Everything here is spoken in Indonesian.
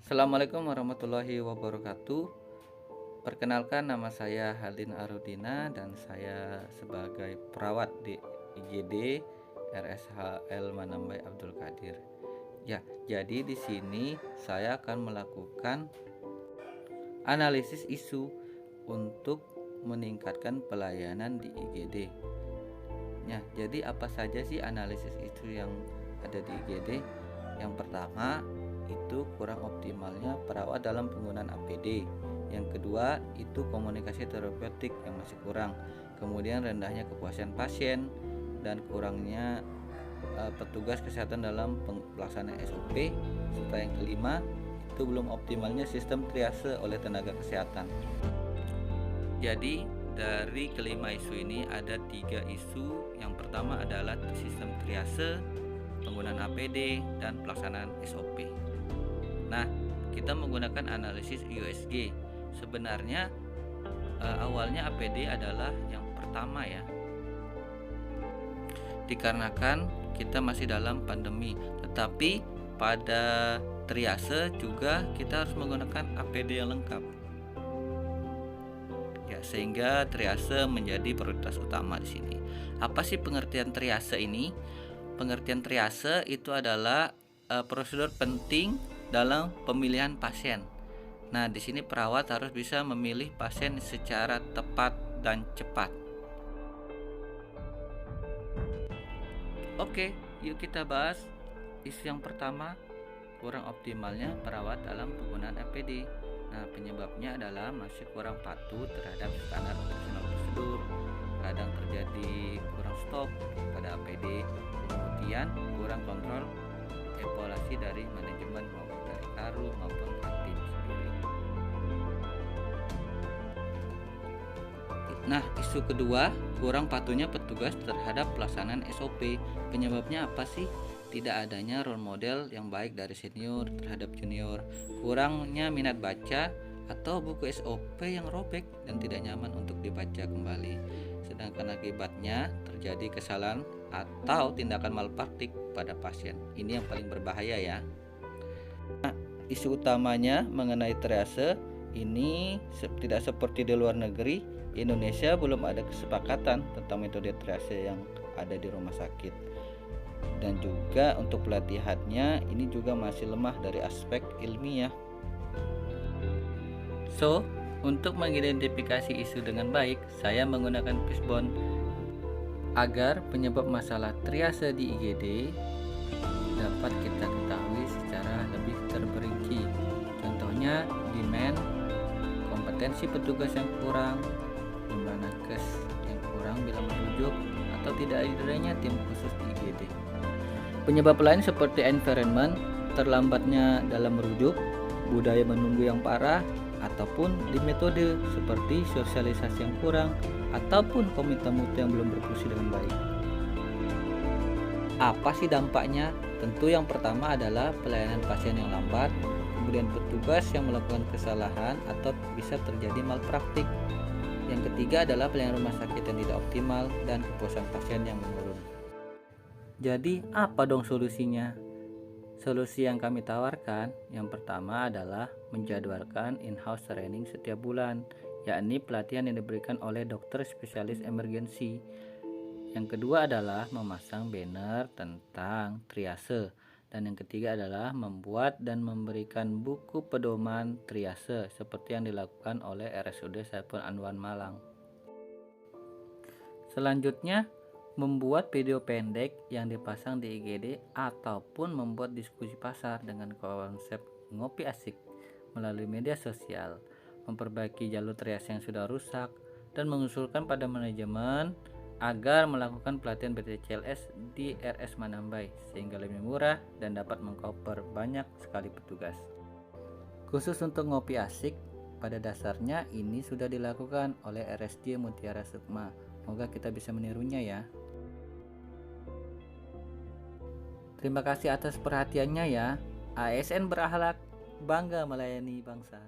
Assalamualaikum warahmatullahi wabarakatuh. Perkenalkan, nama saya Halin Arudina dan saya sebagai perawat di IGD RSHL Manambai Abdul Qadir. Ya, jadi di sini saya akan melakukan analisis isu untuk meningkatkan pelayanan di IGD. Ya, jadi apa saja sih analisis isu yang ada di IGD? Yang pertama, itu kurang optimalnya perawat dalam penggunaan APD. Yang kedua, itu komunikasi terapeutik yang masih kurang. Kemudian rendahnya kepuasan pasien dan kurangnya petugas kesehatan dalam pelaksanaan SOP. Serta yang kelima, itu belum optimalnya sistem triase oleh tenaga kesehatan. Jadi dari kelima isu ini ada 3 isu. Yang pertama adalah sistem triase, penggunaan APD, dan pelaksanaan SOP. Nah, kita menggunakan analisis USG. Sebenarnya awalnya APD adalah yang pertama ya. Dikarenakan kita masih dalam pandemi, tetapi pada triase juga kita harus menggunakan APD yang lengkap. Ya, sehingga triase menjadi prioritas utama di sini. Apa sih pengertian triase ini? Pengertian triase itu adalah prosedur penting dalam pemilihan pasien. Nah, di sini perawat harus bisa memilih pasien secara tepat dan cepat. Oke, yuk kita bahas isu yang pertama, kurang optimalnya perawat dalam penggunaan APD. Nah, penyebabnya adalah masih kurang patuh terhadap standar operasional prosedur. Kadang terjadi kurang stok pada APD, kemudian kurang kontrol evaluasi dari manajemen maupun dari karu maupun tim sendiri. Nah, isu kedua, kurang patuhnya petugas terhadap pelaksanaan SOP. Penyebabnya apa sih? Tidak adanya role model yang baik dari senior terhadap junior, kurangnya minat baca atau buku SOP yang robek dan tidak nyaman untuk dibaca kembali. Sedangkan akibatnya terjadi kesalahan atau tindakan malpraktik pada pasien. Ini yang paling berbahaya ya. Nah, isu utamanya mengenai triase ini tidak seperti di luar negeri. Indonesia belum ada kesepakatan tentang metode triase yang ada di rumah sakit. Dan juga untuk pelatihannya ini juga masih lemah dari aspek ilmiah. So, untuk mengidentifikasi isu dengan baik, saya menggunakan fishbone agar penyebab masalah triase di IGD dapat kita ketahui secara lebih terperinci. Contohnya, demand, kompetensi petugas yang kurang, jumlah nakes yang kurang bila merujuk, atau tidak adanya tim khusus di IGD. Penyebab lain seperti environment, terlambatnya dalam merujuk, budaya menunggu yang parah, ataupun di metode seperti sosialisasi yang kurang, ataupun komite mutu yang belum berfungsi dengan baik. Apa sih dampaknya? Tentu yang pertama adalah pelayanan pasien yang lambat, kemudian petugas yang melakukan kesalahan atau bisa terjadi malpraktik. Yang ketiga adalah pelayanan rumah sakit yang tidak optimal dan kepuasan pasien yang menurun. Jadi apa dong solusinya? Solusi yang kami tawarkan yang pertama adalah menjadwalkan in-house training setiap bulan, yakni pelatihan yang diberikan oleh dokter spesialis emergensi. Yang kedua adalah memasang banner tentang triase. Dan yang ketiga adalah membuat dan memberikan buku pedoman triase seperti yang dilakukan oleh RSUD Saiful Anwar Malang. Selanjutnya, membuat video pendek yang dipasang di IGD ataupun membuat diskusi pasar dengan konsep ngopi asik melalui media sosial, memperbaiki jalur triase yang sudah rusak, dan mengusulkan pada manajemen agar melakukan pelatihan BTCLS di RS Manambai sehingga lebih murah dan dapat mengcover banyak sekali petugas. Khusus untuk ngopi asik, pada dasarnya ini sudah dilakukan oleh RSJ Mutiara Sukma. Semoga kita bisa menirunya ya. Terima kasih atas perhatiannya ya. ASN berakhlak, bangga melayani bangsa.